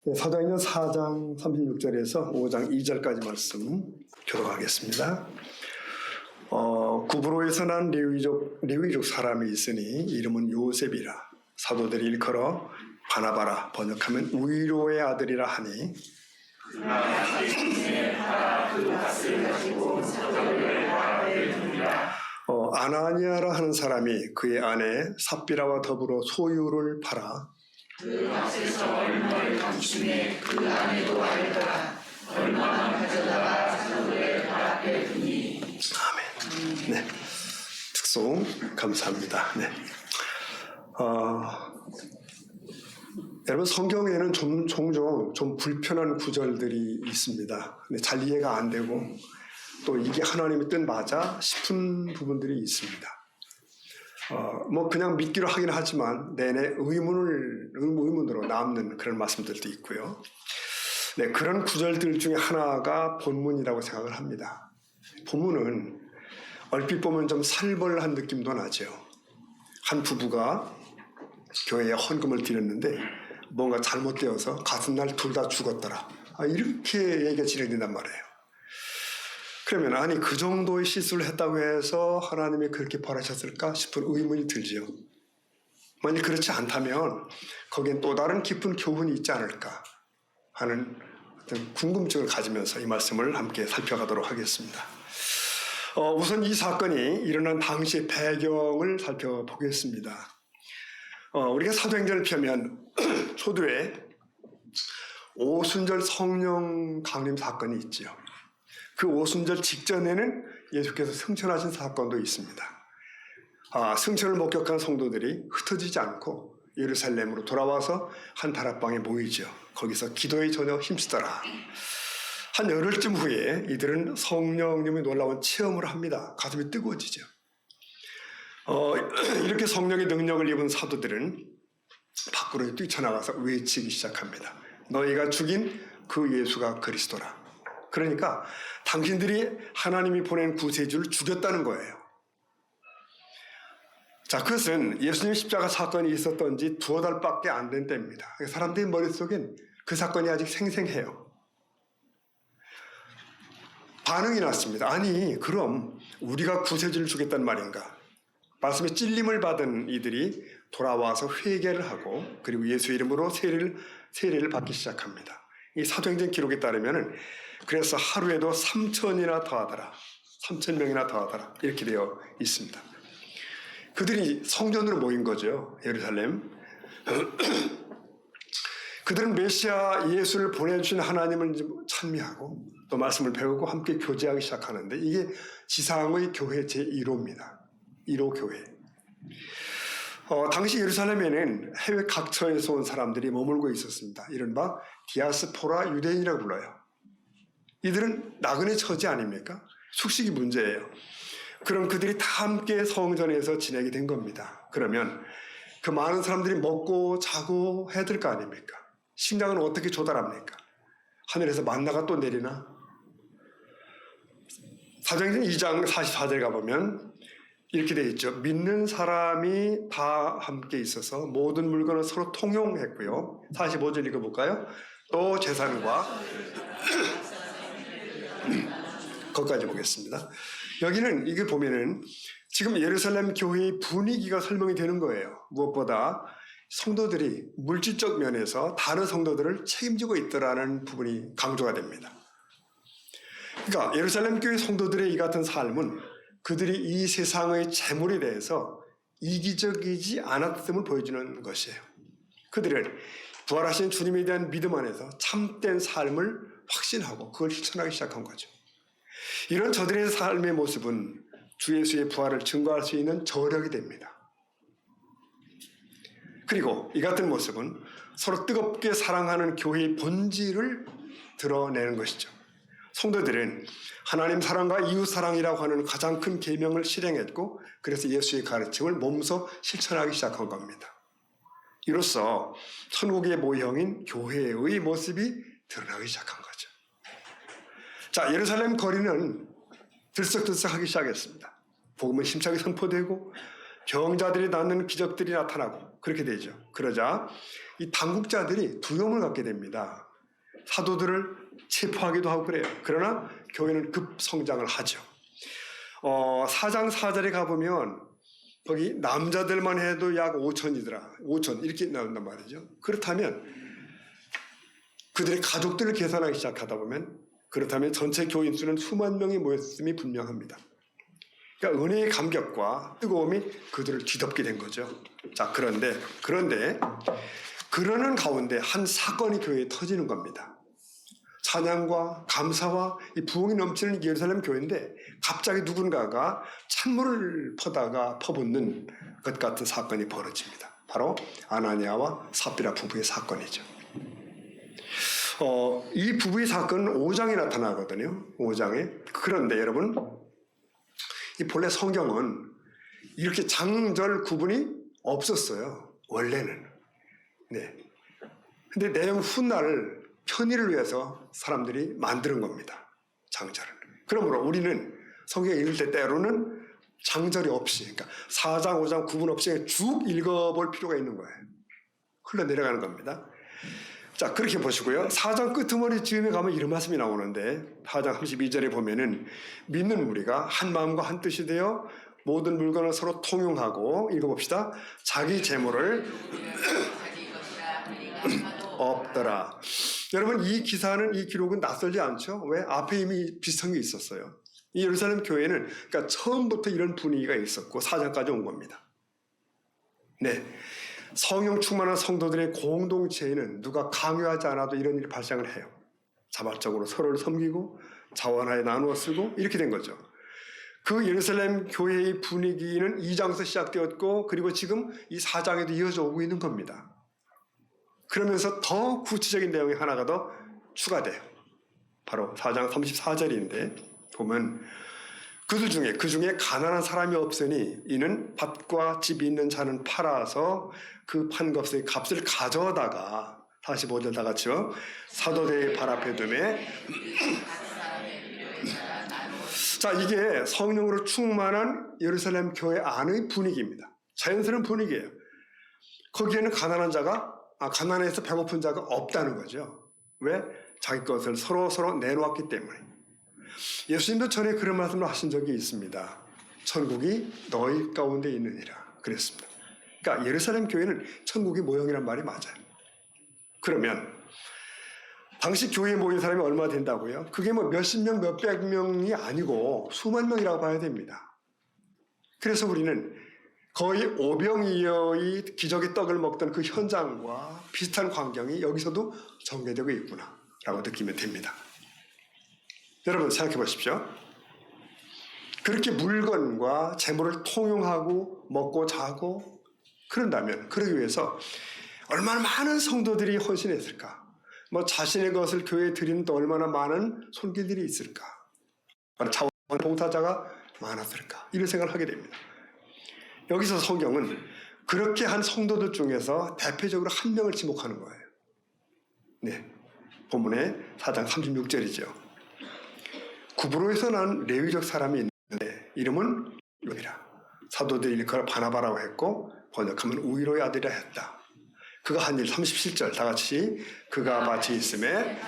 네, 사도행전 4장 36절에서 5장 2절까지 말씀 교독하겠습니다. 구브로에서 난 레위족 사람이 있으니 이름은 요셉이라. 사도들이 일컬어 바나바라, 번역하면 위로의 아들이라 하니, 아나니아라 하는 사람이 그의 아내 삽비라와 더불어 소유를 팔아 그 값에서 얼마를 감추매 그 아내도 알더라. 얼마나 가져다가 사도들의 발 앞에 두니. 아멘. 네, 특송 감사합니다. 네. 여러분, 성경에는 종종 좀 불편한 구절들이 있습니다. 근데 잘 이해가 안 되고 또 이게 하나님의 뜻 맞아 싶은 부분들이 있습니다. 그냥 믿기로 하긴 하지만 내내 의문으로 남는 그런 말씀들도 있고요. 네, 그런 구절들 중에 하나가 본문이라고 생각을 합니다. 본문은 얼핏 보면 좀 살벌한 느낌도 나죠. 한 부부가 교회에 헌금을 드렸는데 뭔가 잘못되어서 같은 날 둘 다 죽었더라. 이렇게 얘기가 진행된단 말이에요. 그러면 아니 그 정도의 실수를 했다고 해서 하나님이 그렇게 벌하셨을까 싶은 의문이 들지요. 만약 그렇지 않다면 거기엔 또 다른 깊은 교훈이 있지 않을까 하는 어떤 궁금증을 가지면서 이 말씀을 함께 살펴가도록 하겠습니다. 우선 이 사건이 일어난 당시의 배경을 살펴보겠습니다. 우리가 사도행전을 펴면 초두에 오순절 성령 강림 사건이 있지요. 그 오순절 직전에는 예수께서 승천하신 사건도 있습니다. 승천을 목격한 성도들이 흩어지지 않고 예루살렘으로 돌아와서 한 다락방에 모이죠. 거기서 기도에 전혀 힘쓰더라. 한 열흘쯤 후에 이들은 성령님의 놀라운 체험을 합니다. 가슴이 뜨거워지죠. 이렇게 성령의 능력을 입은 사도들은 밖으로 뛰쳐나가서 외치기 시작합니다. 너희가 죽인 그 예수가 그리스도라. 그러니까 당신들이 하나님이 보낸 구세주를 죽였다는 거예요. 자, 그것은 예수님 십자가 사건이 있었던 지 2달밖에 안 된 때입니다. 사람들의 머릿속엔 그 사건이 아직 생생해요. 반응이 났습니다. 아니, 그럼 우리가 구세주를 죽였단 말인가? 말씀에 찔림을 받은 이들이 돌아와서 회개를 하고 그리고 예수 이름으로 세례를 받기 시작합니다. 이 사도행전 기록에 따르면 그래서 하루에도 3,000이나 더하더라. 3,000명이나 더하더라. 이렇게 되어 있습니다. 그들이 성전으로 모인 거죠. 예루살렘. 그들은 메시아 예수를 보내주신 하나님을 찬미하고 또 말씀을 배우고 함께 교제하기 시작하는데 이게 지상의 교회 제1호입니다. 1호 교회. 당시 예루살렘에는 해외 각처에서 온 사람들이 머물고 있었습니다. 이른바 디아스포라 유대인이라고 불러요. 이들은 나그네 처지 아닙니까? 숙식이 문제예요. 그럼 그들이 다 함께 성전에서 지내게 된 겁니다. 그러면 그 많은 사람들이 먹고 자고 해야 될 거 아닙니까? 식량은 어떻게 조달합니까? 하늘에서 만나가 또 내리나? 사도행전 2장 44절 가보면 이렇게 되어 있죠. 믿는 사람이 다 함께 있어서 모든 물건을 서로 통용했고요. 45절 읽어볼까요? 또 재산과 거기까지 보겠습니다. 여기는 이게 보면은 지금 예루살렘 교회의 분위기가 설명이 되는 거예요. 무엇보다 성도들이 물질적 면에서 다른 성도들을 책임지고 있더라는 부분이 강조가 됩니다. 그러니까 예루살렘 교회 성도들의 이 같은 삶은 그들이 이 세상의 재물에 대해서 이기적이지 않았음을 보여주는 것이에요. 그들은 부활하신 주님에 대한 믿음 안에서 참된 삶을 확신하고 그걸 실천하기 시작한 거죠. 이런 저들의 삶의 모습은 주 예수의 부활을 증거할 수 있는 저력이 됩니다. 그리고 이 같은 모습은 서로 뜨겁게 사랑하는 교회의 본질을 드러내는 것이죠. 성도들은 하나님 사랑과 이웃 사랑이라고 하는 가장 큰 계명을 실행했고 그래서 예수의 가르침을 몸소 실천하기 시작한 겁니다. 이로써 천국의 모형인 교회의 모습이 드러나기 시작한 거죠. 자, 예루살렘 거리는 들썩들썩하기 시작했습니다. 복음은 힘차게 선포되고 병자들이 낫는 기적들이 나타나고 그렇게 되죠. 그러자 이 당국자들이 두려움을 갖게 됩니다. 사도들을 체포하기도 하고 그래요. 그러나 교회는 급성장을 하죠. 4장 4절에 가보면 거기 남자들만 해도 약 5천이더라. 5천 이렇게 나온단 말이죠. 그렇다면 그들의 가족들을 계산하기 시작하다 보면 그렇다면 전체 교인 수는 수만 명이 모였음이 분명합니다. 그러니까 은혜의 감격과 뜨거움이 그들을 뒤덮게 된 거죠. 자, 그런데 그러는 가운데 한 사건이 교회에 터지는 겁니다. 찬양과 감사와 이 부흥이 넘치는 예루살렘 교회인데 갑자기 누군가가 찬물을 퍼붓는 것 같은 사건이 벌어집니다. 바로 아나니아와 삽비라 부부의 사건이죠. 이 부부의 사건은 5장에 나타나거든요. 5장에. 그런데 여러분, 이 본래 성경은 이렇게 장절 구분이 없었어요. 원래는. 네. 근데 내용 훗날 편의를 위해서 사람들이 만드는 겁니다. 장절을. 그러므로 우리는 성경 읽을 때 때로는 장절이 없이, 그러니까 4장, 5장 구분 없이 쭉 읽어볼 필요가 있는 거예요. 흘러내려가는 겁니다. 자, 그렇게 보시고요. 4장 끄트머리 즈음에 가면 이런 말씀이 나오는데 4장 32절에 보면은 믿는 우리가 한 마음과 한 뜻이 되어 모든 물건을 서로 통용하고 읽어봅시다. 자기 재물을 없더라. 여러분, 이 기사는, 이 기록은 낯설지 않죠? 왜? 앞에 이미 비슷한 게 있었어요. 이 예루살렘 교회는 그러니까 처음부터 이런 분위기가 있었고 4장까지 온 겁니다. 네, 성령 충만한 성도들의 공동체에는 누가 강요하지 않아도 이런 일이 발생을 해요. 자발적으로 서로를 섬기고 자원하에 나누어 쓰고 이렇게 된 거죠. 그 예루살렘 교회의 분위기는 2장에서 시작되었고 그리고 지금 이 4장에도 이어져 오고 있는 겁니다. 그러면서 더 구체적인 내용이 하나가 더 추가돼요. 바로 4장 34절인데 보면 그 중에 가난한 사람이 없으니 이는 밭과 집이 있는 자는 팔아서 그 판 것의 값을 가져다가 45절 다 같이요. 사도들의 발 앞에 두매. 자, 이게 성령으로 충만한 예루살렘 교회 안의 분위기입니다. 자연스러운 분위기예요. 거기에는 가난해서 배고픈 자가 없다는 거죠. 왜? 자기 것을 서로 내놓았기 때문에. 예수님도 전에 그런 말씀을 하신 적이 있습니다. 천국이 너희 가운데 있느니라 그랬습니다. 그러니까 예루살렘 교회는 천국의 모형이란 말이 맞아요. 그러면 당시 교회에 모인 사람이 얼마 된다고요? 그게 뭐 몇십 명, 몇백 명이 아니고 수만 명이라고 봐야 됩니다. 그래서 우리는 거의 오병이어의 기적의 떡을 먹던 그 현장과 비슷한 광경이 여기서도 전개되고 있구나라고 느끼면 됩니다. 여러분 생각해 보십시오. 그렇게 물건과 재물을 통용하고 먹고 자고 그런다면 그러기 위해서 얼마나 많은 성도들이 헌신했을까? 뭐 자신의 것을 교회에 드리는 또 얼마나 많은 손길들이 있을까? 자원 봉사자가 많았을까? 이런 생각을 하게 됩니다. 여기서 성경은 그렇게 한 성도들 중에서 대표적으로 한 명을 지목하는 거예요. 네, 본문의 4장 36절이죠. 구브로에서 난 레위족 사람이 있는데 이름은 요이라. 사도들이 일컬어 바나바라고 했고 번역하면 우이로의 아들이라 했다. 그가 한 일 37절 다 같이 그가 밭이 있음에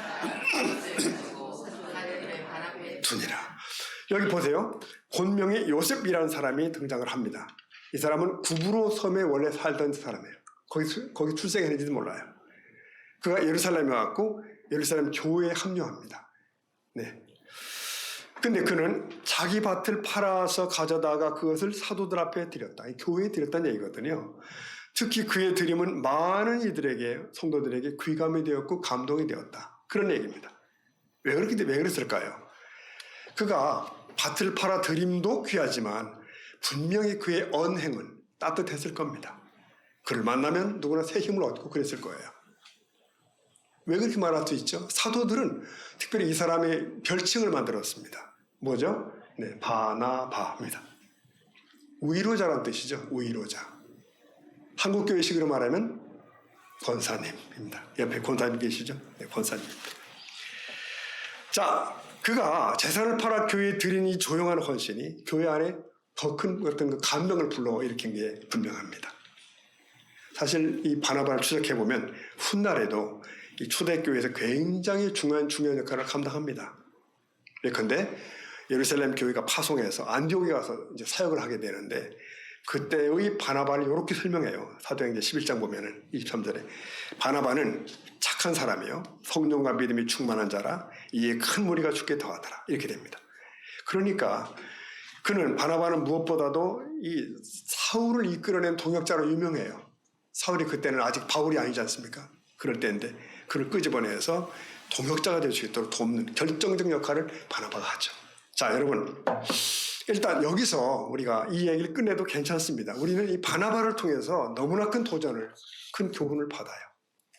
두니라. 여기 보세요. 본명이 요셉이라는 사람이 등장을 합니다. 이 사람은 구브로 섬에 원래 살던 사람이에요. 거기 출생했는지도 몰라요. 그가 예루살렘에 왔고 예루살렘 교회에 합류합니다. 네. 근데 그는 자기 밭을 팔아서 가져다가 그것을 사도들 앞에 드렸다. 교회에 드렸다는 얘기거든요. 특히 그의 드림은 많은 이들에게, 성도들에게 귀감이 되었고 감동이 되었다. 그런 얘기입니다. 왜 그랬을까요? 그가 밭을 팔아 드림도 귀하지만 분명히 그의 언행은 따뜻했을 겁니다. 그를 만나면 누구나 새 힘을 얻고 그랬을 거예요. 왜 그렇게 말할 수 있죠? 사도들은 특별히 이 사람의 별칭을 만들었습니다. 뭐죠? 네, 바나바입니다. 위로자란 뜻이죠. 위로자. 한국교회식으로 말하면 권사님입니다. 옆에 권사님 계시죠? 네, 권사님. 자, 그가 재산을 팔아 교회에 드린 이 조용한 헌신이 교회 안에 더 큰 어떤 그 감동을 불러일으킨 게 분명합니다. 사실 이 바나바를 추적해 보면 훗날에도 이 초대교회에서 굉장히 중요한 역할을 감당합니다. 예컨대 예루살렘 교회가 파송해서 안디옥에 가서 이제 사역을 하게 되는데 그때의 바나바를 이렇게 설명해요. 사도행전 11장 보면은 23절에 바나바는 착한 사람이요 성령과 믿음이 충만한 자라 이에 큰 무리가 죽게 더하더라 이렇게 됩니다. 그러니까 바나바는 무엇보다도 이 사울을 이끌어낸 동역자로 유명해요. 사울이 그때는 아직 바울이 아니지 않습니까? 그럴 때인데 그를 끄집어내서 동역자가 될 수 있도록 돕는 결정적 역할을 바나바가 하죠. 자, 여러분 일단 여기서 우리가 이 얘기를 끝내도 괜찮습니다. 우리는 이 바나바를 통해서 너무나 큰 도전을, 큰 교훈을 받아요.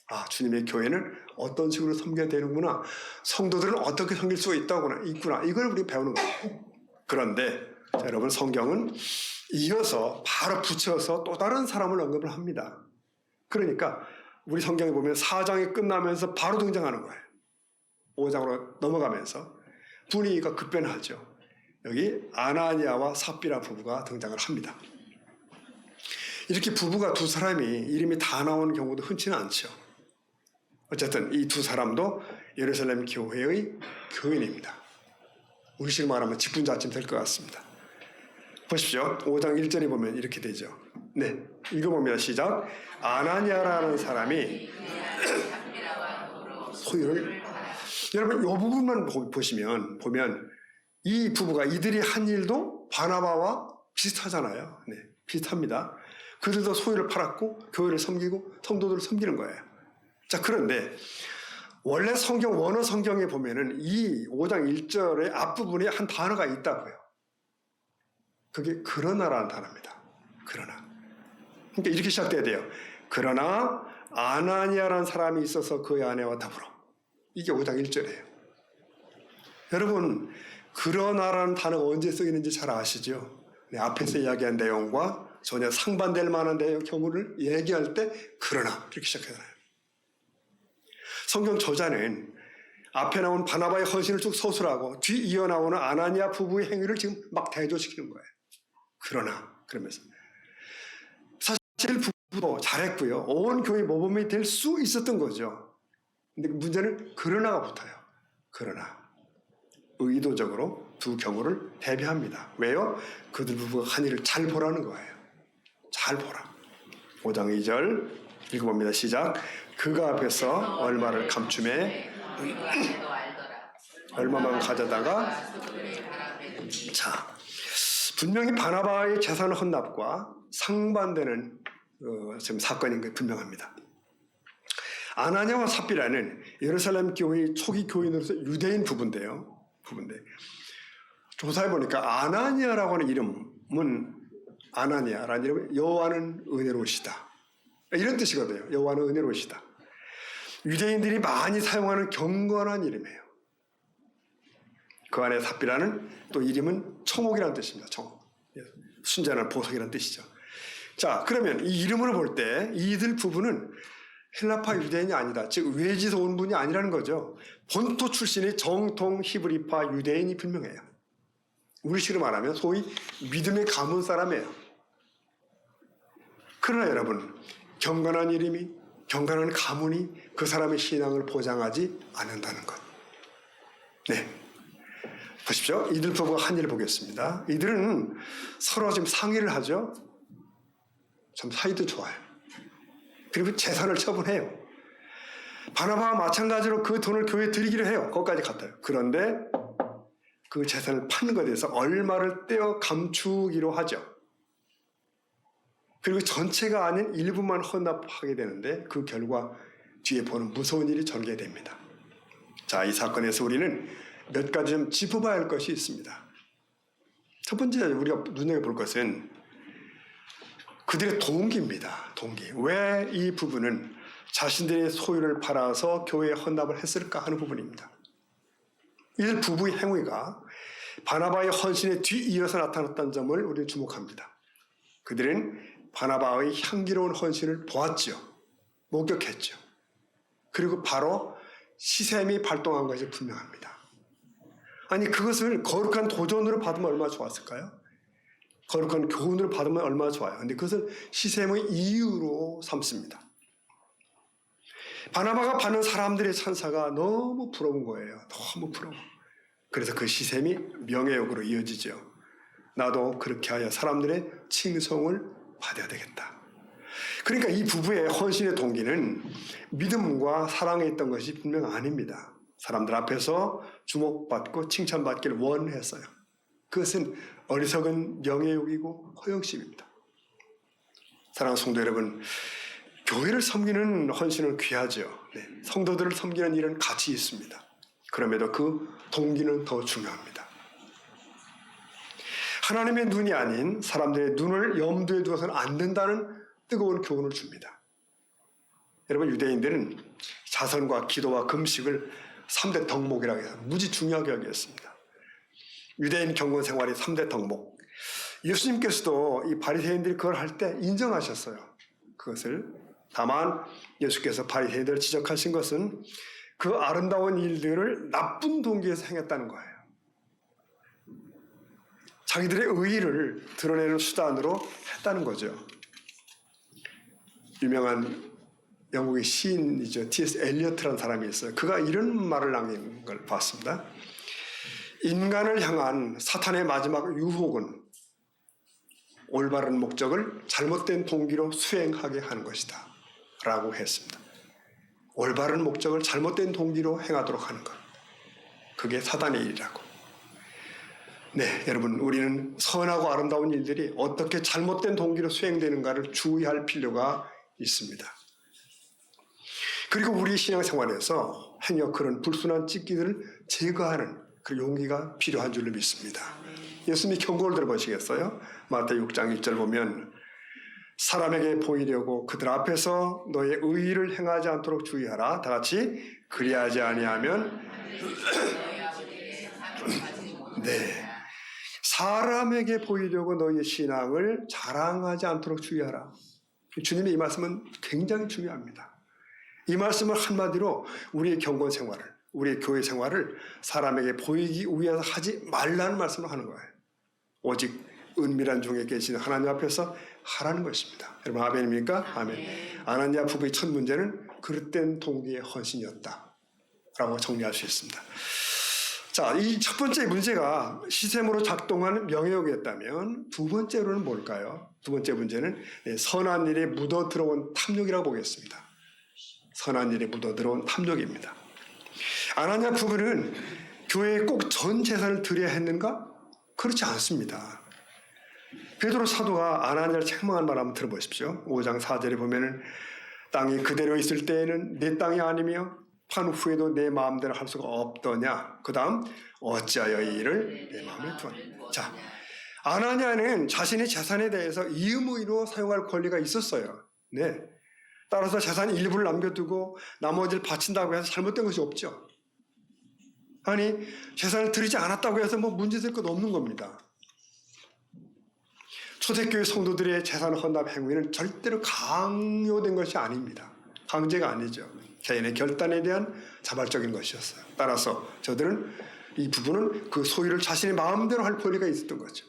아, 주님의 교회는 어떤 식으로 섬겨야 되는구나. 성도들은 어떻게 섬길 수가 있구나. 이걸 우리 배우는 거예요. 그런데 자, 여러분 성경은 이어서 바로 붙여서 또 다른 사람을 언급을 합니다. 그러니까 우리 성경에 보면 4장이 끝나면서 바로 등장하는 거예요. 5장으로 넘어가면서 분위기가 급변하죠. 여기 아나니아와 삽비라 부부가 등장을 합니다. 이렇게 부부가 두 사람이 이름이 다 나오는 경우도 흔치는 않죠. 어쨌든 이 두 사람도 예루살렘 교회의 교인입니다. 우리식으로 말하면 직분자쯤 될 것 같습니다. 보십시오. 5장 1절에 보면 이렇게 되죠. 네, 읽어봅니다. 시작. 아나니아라는 사람이 소유를 여러분 이 부분만 보면 이 부부가 이들이 한 일도 바나바와 비슷하잖아요. 네, 비슷합니다. 그들도 소유를 팔았고 교회를 섬기고 성도들을 섬기는 거예요. 자, 그런데 원래 원어 성경에 보면은 이 5장 1절의 앞부분에 한 단어가 있다고요. 그게 그러나라는 단어입니다. 그러나. 그러니까 이렇게 시작돼야 돼요. 그러나 아나니아라는 사람이 있어서 그의 아내와 더불어. 이게 5장 1절이에요. 여러분 그러나라는 단어가 언제 쓰이는지 잘 아시죠? 네, 앞에서 이야기한 내용과 전혀 상반될 만한 경우를 얘기할 때 그러나 이렇게 시작하잖아요. 성경 저자는 앞에 나온 바나바의 헌신을 쭉 서술하고 뒤 이어 나오는 아나니아 부부의 행위를 지금 막 대조시키는 거예요. 그러나 그러면서 사실 부부도 잘했고요. 온 교회 모범이 될 수 있었던 거죠. 근데 문제는 그러나가 붙어요. 그러나 의도적으로 두 경우를 대비합니다. 왜요? 그들 부부가 한 일을 잘 보라는 거예요. 잘 보라. 5장 2절 읽어봅니다. 시작. 그가 앞에서 얼마를 감춤해 얼마만 가져다가 자, 분명히 바나바의 재산 헌납과 상반되는 지금 사건인 게 분명합니다. 아나니아와 삽비라는 예루살렘 교회의 초기 교인으로서 유대인 부부인데 조사해 보니까 아나니아라고 하는 이름은 아나니아라는 이름은 여호와는 은혜로우시다 이런 뜻이거든요. 여호와는 은혜로우시다. 유대인들이 많이 사용하는 경건한 이름이에요. 그 안에 삽비라는 또 이름은 청옥이라는 뜻입니다. 청옥. 순전한 보석이라는 뜻이죠. 자, 그러면 이 이름으로 볼 때 이들 부부는 헬라파 유대인이 아니다. 즉 외지에서 온 분이 아니라는 거죠. 본토 출신의 정통 히브리파 유대인이 분명해요. 우리식으로 말하면 소위 믿음의 가문 사람이에요. 그러나 여러분 경건한 이름이 경건한 가문이 그 사람의 신앙을 보장하지 않는다는 것. 네, 보십시오. 이들 부부가 한 일을 보겠습니다. 이들은 서로 지금 상의를 하죠. 참 사이도 좋아요. 그리고 재산을 처분해요. 바나바와 마찬가지로 그 돈을 교회에 드리기로 해요. 거기까지 같아요. 그런데 그 재산을 파는 것에 대해서 얼마를 떼어 감추기로 하죠. 그리고 전체가 아닌 일부만 헌납하게 되는데 그 결과 뒤에 보는 무서운 일이 전개됩니다. 자, 이 사건에서 우리는 몇 가지 좀 짚어봐야 할 것이 있습니다. 첫 번째 우리가 눈여겨볼 것은 그들의 동기입니다. 동기. 왜 이 부부는 자신들의 소유를 팔아서 교회에 헌납을 했을까 하는 부분입니다. 이들 부부의 행위가 바나바의 헌신에 뒤이어서 나타났다는 점을 우리는 주목합니다. 그들은 바나바의 향기로운 헌신을 보았죠. 목격했죠. 그리고 바로 시샘이 발동한 것이 분명합니다. 아니 그것을 거룩한 도전으로 받으면 얼마나 좋았을까요? 거룩한 교훈을 받으면 얼마나 좋아요. 근데 그것을 시샘의 이유로 삼습니다. 바나바가 받는 사람들의 찬사가 너무 부러운 거예요. 너무 부러워. 그래서 그 시샘이 명예욕으로 이어지죠. 나도 그렇게 하여 사람들의 칭송을 받아야 되겠다. 그러니까 이 부부의 헌신의 동기는 믿음과 사랑에 있던 것이 분명 아닙니다. 사람들 앞에서 주목받고 칭찬받기를 원했어요. 그것은 어리석은 명예욕이고 허영심입니다. 사랑하는 성도 여러분, 교회를 섬기는 헌신은 귀하죠. 네, 성도들을 섬기는 일은 가치 있습니다. 그럼에도 그 동기는 더 중요합니다. 하나님의 눈이 아닌 사람들의 눈을 염두에 두어서는 안 된다는 뜨거운 교훈을 줍니다. 여러분, 유대인들은 자선과 기도와 금식을 3대 덕목이라고 해서 무지 중요하게 여겼습니다. 유대인 경건 생활이 3대 덕목. 예수님께서도 이 바리새인들이 그걸 할 때 인정하셨어요. 그것을. 다만 예수께서 바리새인들을 지적하신 것은 그 아름다운 일들을 나쁜 동기에서 행했다는 거예요. 자기들의 의의를 드러내는 수단으로 했다는 거죠. 유명한 영국의 시인이죠. T.S. 엘리어트라는 사람이 있어요. 그가 이런 말을 남긴 걸 봤습니다. 인간을 향한 사탄의 마지막 유혹은 올바른 목적을 잘못된 동기로 수행하게 하는 것이다 라고 했습니다. 올바른 목적을 잘못된 동기로 행하도록 하는 것, 그게 사단의 일이라고. 네, 여러분, 우리는 선하고 아름다운 일들이 어떻게 잘못된 동기로 수행되는가를 주의할 필요가 있습니다. 그리고 우리 신앙생활에서 행여 그런 불순한 찢기들을 제거하는 그 용기가 필요한 줄로 믿습니다. 예수님이 경고를 들어보시겠어요? 마태복음 6장 1절 보면 사람에게 보이려고 그들 앞에서 너의 의의를 행하지 않도록 주의하라. 다 같이 그리하지 아니하면 네, 사람에게 보이려고 너의 신앙을 자랑하지 않도록 주의하라. 주님의 이 말씀은 굉장히 중요합니다. 이 말씀을 한마디로 우리의 경건 생활을, 우리의 교회 생활을 사람에게 보이기 위해서 하지 말라는 말씀을 하는 거예요. 오직 은밀한 중에 계신 하나님 앞에서 하라는 것입니다. 여러분, 아멘입니까? 아멘. 아나니아 부부의 첫 문제는 그릇된 동기의 헌신이었다 라고 정리할 수 있습니다. 자, 이 첫 번째 문제가 시샘으로 작동한 명예욕이었다면 두 번째로는 뭘까요? 두 번째 문제는 선한 일에 묻어 들어온 탐욕이라고 보겠습니다. 선한 일에 묻어 들어온 탐욕입니다. 아나니아 부부는 교회에 꼭 전 재산을 드려야 했는가? 그렇지 않습니다. 베드로 사도가 아나니아를 책망한 말 한번 들어보십시오. 5장 4절에 보면은 땅이 그대로 있을 때에는 내 땅이 아니며 판 후에도 내 마음대로 할 수가 없더냐. 그 다음 어찌하여 이 일을 내 마음에 두었냐. 자, 아나니아는 자신의 재산에 대해서 이의무의로 사용할 권리가 있었어요. 네. 따라서 재산 일부를 남겨두고 나머지를 바친다고 해서 잘못된 것이 없죠. 아니, 재산을 드리지 않았다고 해서 뭐 문제될 것 없는 겁니다. 초대교회 성도들의 재산 헌납 행위는 절대로 강요된 것이 아닙니다. 강제가 아니죠. 개인의 결단에 대한 자발적인 것이었어요. 따라서 저들은, 이 부부는 그 소유를 자신의 마음대로 할 권리가 있었던 거죠.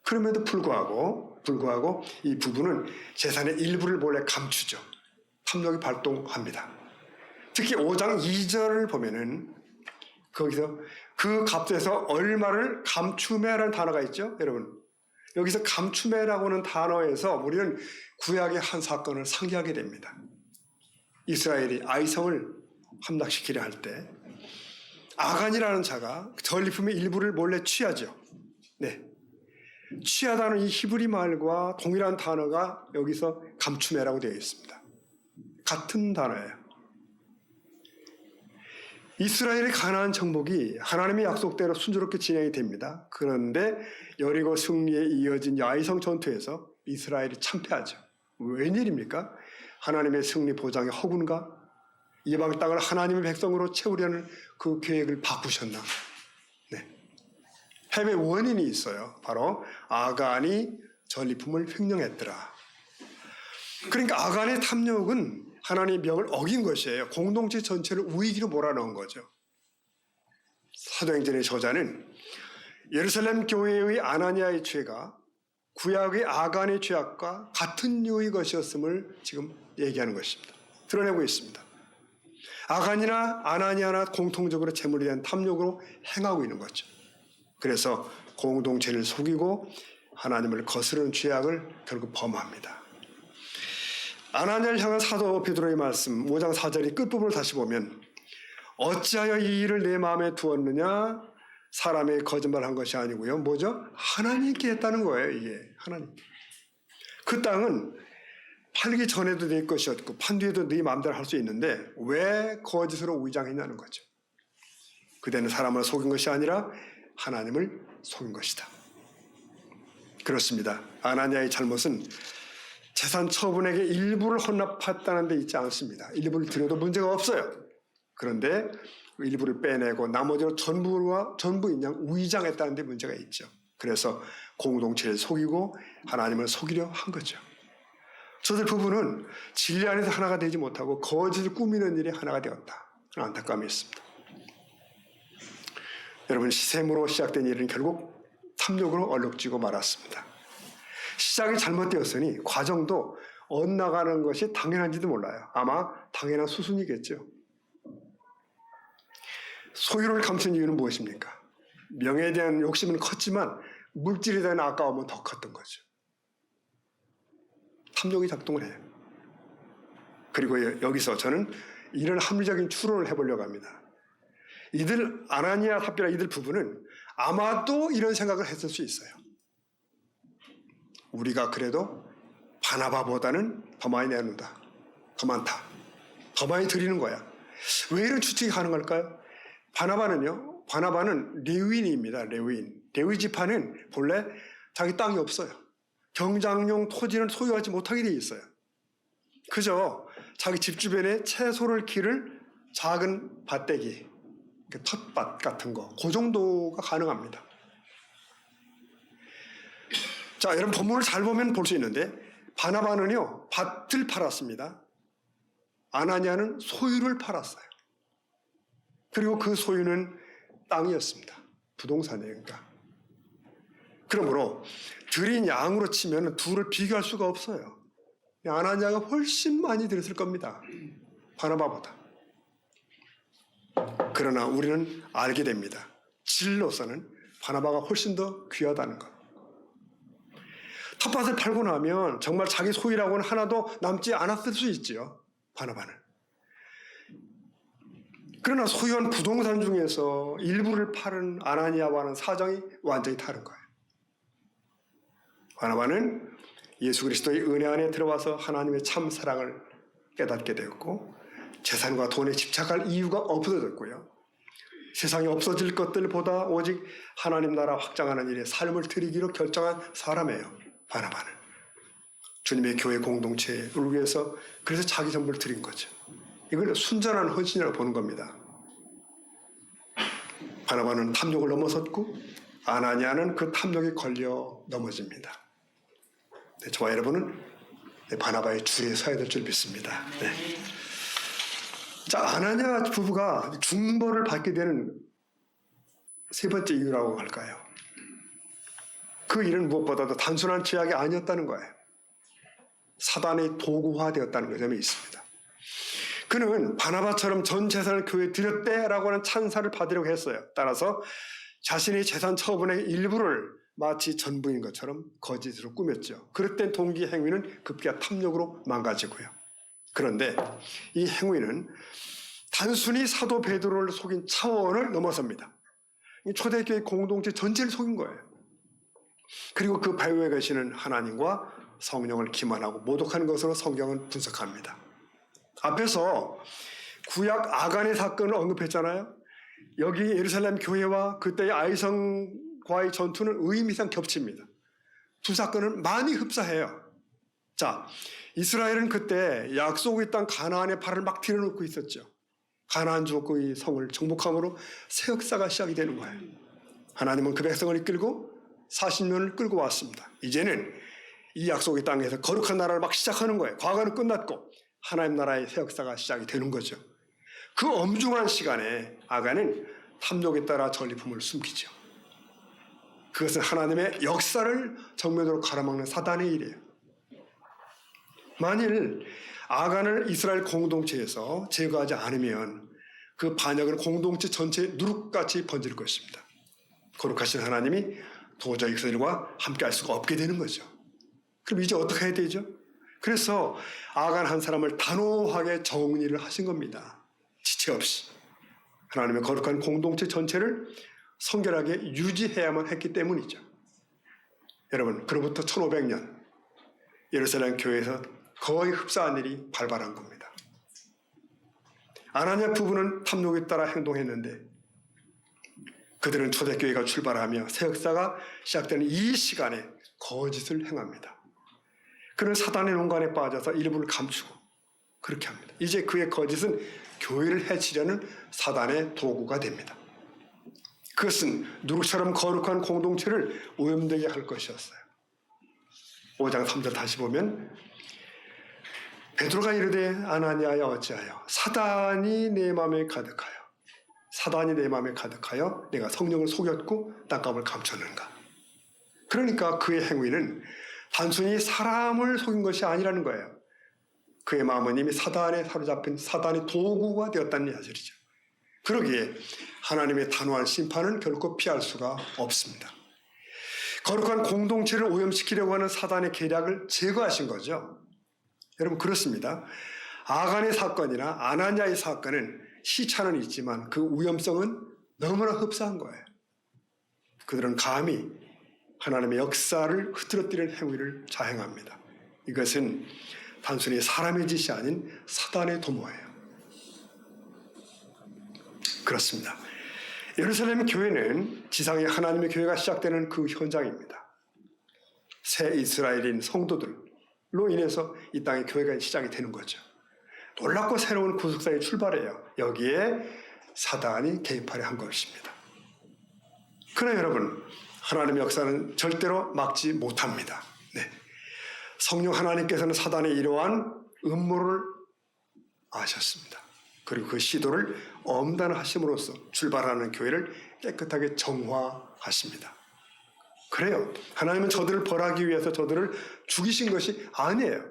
그럼에도 불구하고 이 부부는 재산의 일부를 몰래 감추죠. 탐욕이 발동합니다. 특히 5장 2절을 보면은 거기서 그 값에서 얼마를 감추매라는 단어가 있죠, 여러분. 여기서 감추매라고 하는 단어에서 우리는 구약의 한 사건을 상기하게 됩니다. 이스라엘이 아이성을 함락시키려 할 때 아간이라는 자가 전리품의 일부를 몰래 취하죠. 네. 취하다는 이 히브리 말과 동일한 단어가 여기서 감추매라고 되어 있습니다. 같은 단어예요. 이스라엘의 가나안 정복이 하나님의 약속대로 순조롭게 진행이 됩니다. 그런데 여리고 승리에 이어진 야이성 전투에서 이스라엘이 참패하죠. 웬일입니까? 하나님의 승리 보장의 허군가? 이방 땅을 하나님의 백성으로 채우려는 그 계획을 바꾸셨나? 네. 패배의 원인이 있어요. 바로 아간이 전리품을 횡령했더라. 그러니까 아간의 탐욕은 하나님의 명을 어긴 것이에요. 공동체 전체를 위기로 몰아넣은 거죠. 사도행전의 저자는 예루살렘 교회의 아나니아의 죄가 구약의 아간의 죄악과 같은 류의 것이었음을 지금 얘기하는 것입니다. 드러내고 있습니다. 아간이나 아나니아나 공통적으로 재물에 대한 탐욕으로 행하고 있는 거죠. 그래서 공동체를 속이고 하나님을 거스르는 죄악을 결국 범합니다. 아나니아를 향한 사도 베드로의 말씀 5장 4절의 끝부분을 다시 보면 어찌하여 이 일을 내 마음에 두었느냐? 사람의 거짓말한 것이 아니고요. 뭐죠? 하나님께 했다는 거예요. 이게 하나님. 그 땅은 팔기 전에도 네 것이었고 판 뒤에도 네 마음대로 할 수 있는데 왜 거짓으로 위장했냐는 거죠. 그대는 사람을 속인 것이 아니라 하나님을 속인 것이다. 그렇습니다. 아나니아의 잘못은 재산 처분에게 일부를 헌납했다는 데 있지 않습니다. 일부를 드려도 문제가 없어요. 그런데 일부를 빼내고 나머지로 전부인 양 위장했다는 데 문제가 있죠. 그래서 공동체를 속이고 하나님을 속이려 한 거죠. 저들 부부는 진리 안에서 하나가 되지 못하고 거짓을 꾸미는 일이 하나가 되었다. 안타까움이 있습니다. 여러분, 시샘으로 시작된 일은 결국 탐욕으로 얼룩지고 말았습니다. 시작이 잘못되었으니 과정도 엇나가는 것이 당연한지도 몰라요. 아마 당연한 수순이겠죠. 소유를 감춘 이유는 무엇입니까? 명예에 대한 욕심은 컸지만 물질에 대한 아까움은 더 컸던 거죠. 탐욕이 작동을 해요. 그리고 여기서 저는 이런 합리적인 추론을 해보려고 합니다. 이들 아나니아 삽비라 이들 부부는 아마도 이런 생각을 했을 수 있어요. 우리가 그래도 바나바보다는 더 많이 내놓는다. 더 많다. 더 많이 드리는 거야. 왜 이런 추측이 가능할까요? 바나바는 레위인입니다. 레위 지파는 본래 자기 땅이 없어요. 경장용 토지는 소유하지 못하게 돼 있어요. 그저 자기 집 주변에 채소를 기를 작은 밭대기, 텃밭 같은 거, 그 정도가 가능합니다. 자, 여러분 본문을 잘 보면 볼 수 있는데 바나바는요 밭을 팔았습니다. 아나니아는 소유를 팔았어요. 그리고 그 소유는 땅이었습니다. 부동산이에요. 그러므로 드린 양으로 치면 둘을 비교할 수가 없어요. 아나니아가 훨씬 많이 드렸을 겁니다. 바나바보다. 그러나 우리는 알게 됩니다. 질로서는 바나바가 훨씬 더 귀하다는 것. 텃밭을 팔고 나면 정말 자기 소유라고는 하나도 남지 않았을 수 있지요. 바나바는. 그러나 소유한 부동산 중에서 일부를 파는 아나니아와는 사정이 완전히 다른 거예요. 바나바는 예수 그리스도의 은혜 안에 들어와서 하나님의 참 사랑을 깨닫게 되었고 재산과 돈에 집착할 이유가 없어졌고요. 세상에 없어질 것들보다 오직 하나님 나라 확장하는 일에 삶을 드리기로 결정한 사람이에요. 바나바는. 주님의 교회 공동체를 위해서 그래서 자기 전부를 드린 거죠. 이걸 순전한 헌신이라고 보는 겁니다. 바나바는 탐욕을 넘어섰고 아나니아는 그 탐욕에 걸려 넘어집니다. 네, 저와 여러분은 바나바의 줄에 서야 될 줄 믿습니다. 네. 자, 아나니아 부부가 중벌을 받게 되는 세 번째 이유라고 할까요? 그 일은 무엇보다도 단순한 죄악이 아니었다는 거예요. 사단의 도구화되었다는 점이 있습니다. 그는 바나바처럼 전 재산을 교회에 드렸대라고 하는 찬사를 받으려고 했어요. 따라서 자신의 재산 처분의 일부를 마치 전부인 것처럼 거짓으로 꾸몄죠. 그릇된 동기 행위는 급기야 탐욕으로 망가지고요. 그런데 이 행위는 단순히 사도 베드로를 속인 차원을 넘어섭니다. 초대교회 공동체 전체를 속인 거예요. 그리고 그 배후에 계시는 하나님과 성령을 기만하고 모독하는 것으로 성경은 분석합니다. 앞에서 구약 아간의 사건을 언급했잖아요. 여기 예루살렘 교회와 그때의 아이성과의 전투는 의미상 겹칩니다. 두 사건은 많이 흡사해요. 자, 이스라엘은 그때 약속의 땅 가나안의 발을 막 들여놓고 있었죠. 가나안 족의 성을 정복함으로 새 역사가 시작이 되는 거예요. 하나님은 그 백성을 이끌고 40년을 끌고 왔습니다. 이제는 이 약속의 땅에서 거룩한 나라를 막 시작하는 거예요. 과거는 끝났고 하나님 나라의 새 역사가 시작이 되는 거죠. 그 엄중한 시간에 아간은 탐욕에 따라 전리품을 숨기죠. 그것은 하나님의 역사를 정면으로 가로막는 사단의 일이에요. 만일 아간을 이스라엘 공동체에서 제거하지 않으면 그 반역은 공동체 전체에 누룩같이 번질 것입니다. 거룩하신 하나님이 도저히 그들과 함께 할 수가 없게 되는 거죠. 그럼 이제 어떻게 해야 되죠? 그래서 아간 한 사람을 단호하게 정리를 하신 겁니다. 지체 없이. 하나님의 거룩한 공동체 전체를 성결하게 유지해야만 했기 때문이죠. 여러분, 그로부터 1500년 예루살렘 교회에서 거의 흡사한 일이 발발한 겁니다. 아나니아 부부는 탐욕에 따라 행동했는데 그들은 초대교회가 출발하며 새 역사가 시작되는 이 시간에 거짓을 행합니다. 그는 사단의 농간에 빠져서 일부를 감추고 그렇게 합니다. 이제 그의 거짓은 교회를 해치려는 사단의 도구가 됩니다. 그것은 누룩처럼 거룩한 공동체를 오염되게 할 것이었어요. 5장 3절 다시 보면 베드로가 이르되 아나니아야 어찌하여 사단이 내 마음에 가득하여 내가 성령을 속였고 땅값을 감췄는가. 그러니까 그의 행위는 단순히 사람을 속인 것이 아니라는 거예요. 그의 마음은 이미 사단에 사로잡힌 사단의 도구가 되었다는 사실이죠. 그러기에 하나님의 단호한 심판은 결코 피할 수가 없습니다. 거룩한 공동체를 오염시키려고 하는 사단의 계략을 제거하신 거죠. 여러분, 그렇습니다. 아간의 사건이나 아나니아의 사건은 시차는 있지만 그 위험성은 너무나 흡사한 거예요. 그들은 감히 하나님의 역사를 흐트러뜨리는 행위를 자행합니다. 이것은 단순히 사람의 짓이 아닌 사단의 도모예요. 그렇습니다. 예루살렘 교회는 지상에 하나님의 교회가 시작되는 그 현장입니다. 새 이스라엘인 성도들로 인해서 이 땅의 교회가 시작이 되는 거죠. 놀랍고 새로운 구속사의 출발이에요. 여기에 사단이 개입하려 한 것입니다. 그러나 여러분, 하나님의 역사는 절대로 막지 못합니다. 네. 성령 하나님께서는 사단의 이러한 음모를 아셨습니다. 그리고 그 시도를 엄단하심으로써 출발하는 교회를 깨끗하게 정화하십니다. 그래요. 하나님은 저들을 벌하기 위해서 저들을 죽이신 것이 아니에요.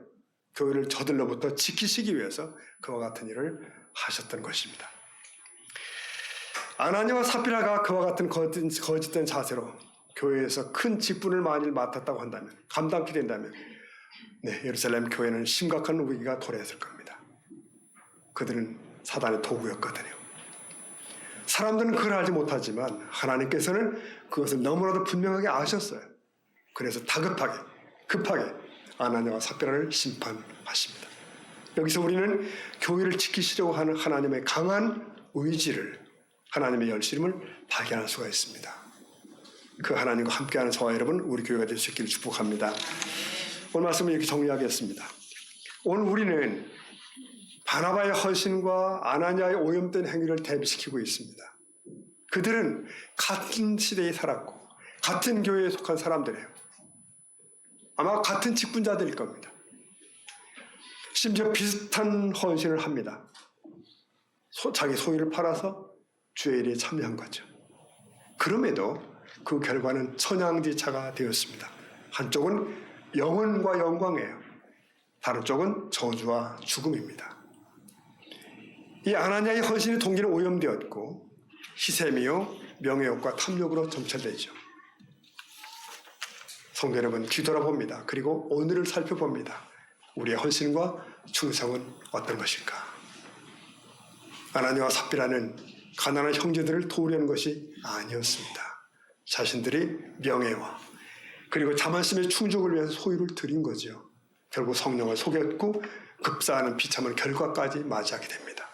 교회를 저들로부터 지키시기 위해서 그와 같은 일을 하셨던 것입니다. 아나니아와 삽비라가 그와 같은 거짓된 자세로 교회에서 큰 직분을 만일 맡았다고 한다면, 감당케 된다면, 네, 예루살렘 교회는 심각한 위기가 도래했을 겁니다. 그들은 사단의 도구였거든요. 사람들은 그걸 알지 못하지만 하나님께서는 그것을 너무나도 분명하게 아셨어요. 그래서 급하게 아나니아와 삽비라를 심판하십니다. 여기서 우리는 교회를 지키시려고 하는 하나님의 강한 의지를, 하나님의 열심을 발견할 수가 있습니다. 그 하나님과 함께하는 저와 여러분, 우리 교회가 될 수 있기를 축복합니다. 오늘 말씀을 이렇게 정리하겠습니다. 오늘 우리는 바나바의 헌신과 아나니아의 오염된 행위를 대비시키고 있습니다. 그들은 같은 시대에 살았고 같은 교회에 속한 사람들이에요. 아마 같은 직분자들일 겁니다. 심지어 비슷한 헌신을 합니다. 자기 소유를 팔아서 주의 일에 참여한 거죠. 그럼에도 그 결과는 천양지차가 되었습니다. 한쪽은 영혼과 영광이에요. 다른 쪽은 저주와 죽음입니다. 이 아나니아의 헌신의 동기는 오염되었고 희생이요 명예욕과 탐욕으로 점철되죠. 성도 여러분, 뒤돌아봅니다. 그리고 오늘을 살펴봅니다. 우리의 헌신과 충성은 어떤 것일까? 아나니아와 삽비라는 가난한 형제들을 도우려는 것이 아니었습니다. 자신들이 명예와 그리고 자만심의 충족을 위해서 소유를 드린 거죠. 결국 성령을 속였고 급사하는 비참한 결과까지 맞이하게 됩니다.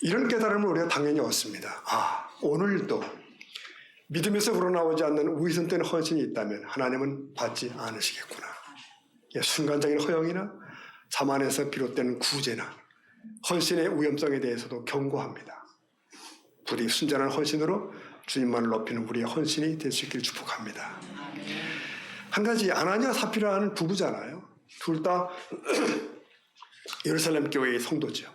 이런 깨달음을 우리가 당연히 얻습니다. 오늘도 믿음에서 우러나오지 않는 위선된 헌신이 있다면 하나님은 받지 않으시겠구나. 순간적인 허영이나 자만에서 비롯되는 구제나 헌신의 위험성에 대해서도 경고합니다. 부디 순전한 헌신으로 주님만을 높이는 우리의 헌신이 될 수 있기를 축복합니다. 한 가지, 아나니아 삽비라는 부부잖아요. 둘 다 예루살렘 교회의 성도죠.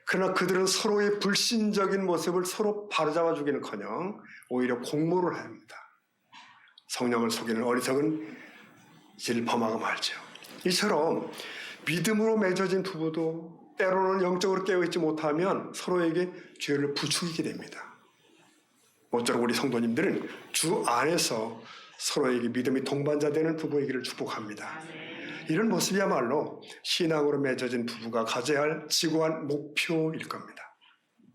그러나 그들은 서로의 불신적인 모습을 서로 바로잡아 주기는커녕 오히려 공모를 합니다. 성령을 속이는 어리석은 일을 범하고 말죠. 이처럼 믿음으로 맺어진 부부도 때로는 영적으로 깨어있지 못하면 서로에게 죄를 부추기게 됩니다. 모쪼록 우리 성도님들은 주 안에서 서로에게 믿음의 동반자 되는 부부이기를 축복합니다. 이런 모습이야말로 신앙으로 맺어진 부부가 가져야 할 지구한 목표일 겁니다.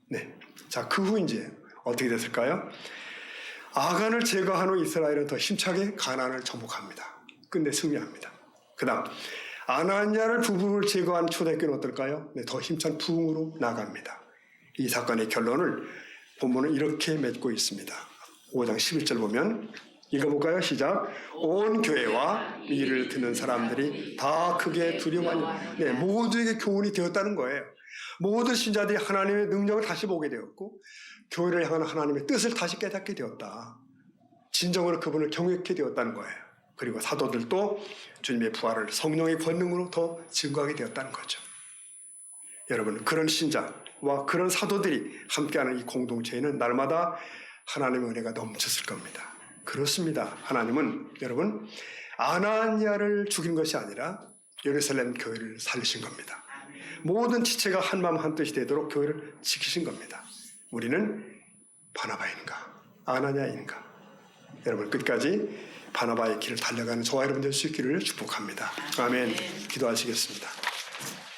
네. 자, 그 후 이제 어떻게 됐을까요? 아간을 제거한 후 이스라엘은 더 힘차게 가나안을 정복합니다. 끝내 승리합니다. 그 다음 아나니아를 부부를 제거한 초대교회는 어떨까요? 네, 더 힘찬 부흥으로 나갑니다. 이 사건의 결론을 본문은 이렇게 맺고 있습니다. 5장 11절 보면 읽어볼까요? 시작. 온 교회와 이를 듣는 사람들이 다 크게 두려워하니. 네, 모두에게 교훈이 되었다는 거예요. 모든 신자들이 하나님의 능력을 다시 보게 되었고 교회를 향한 하나님의 뜻을 다시 깨닫게 되었다. 진정으로 그분을 경외하게 되었다는 거예요. 그리고 사도들도 주님의 부활을 성령의 권능으로 더 증거하게 되었다는 거죠. 여러분, 그런 신자와 그런 사도들이 함께하는 이 공동체에는 날마다 하나님의 은혜가 넘쳤을 겁니다. 그렇습니다. 하나님은 여러분 아나니아를 죽인 것이 아니라 예루살렘 교회를 살리신 겁니다. 모든 지체가 한마음 한뜻이 되도록 교회를 지키신 겁니다. 우리는 바나바인가 아나니아인가? 여러분 끝까지 바나바의 길을 달려가는 저와 여러분 될 수 있기를 축복합니다. 아멘. 기도하시겠습니다.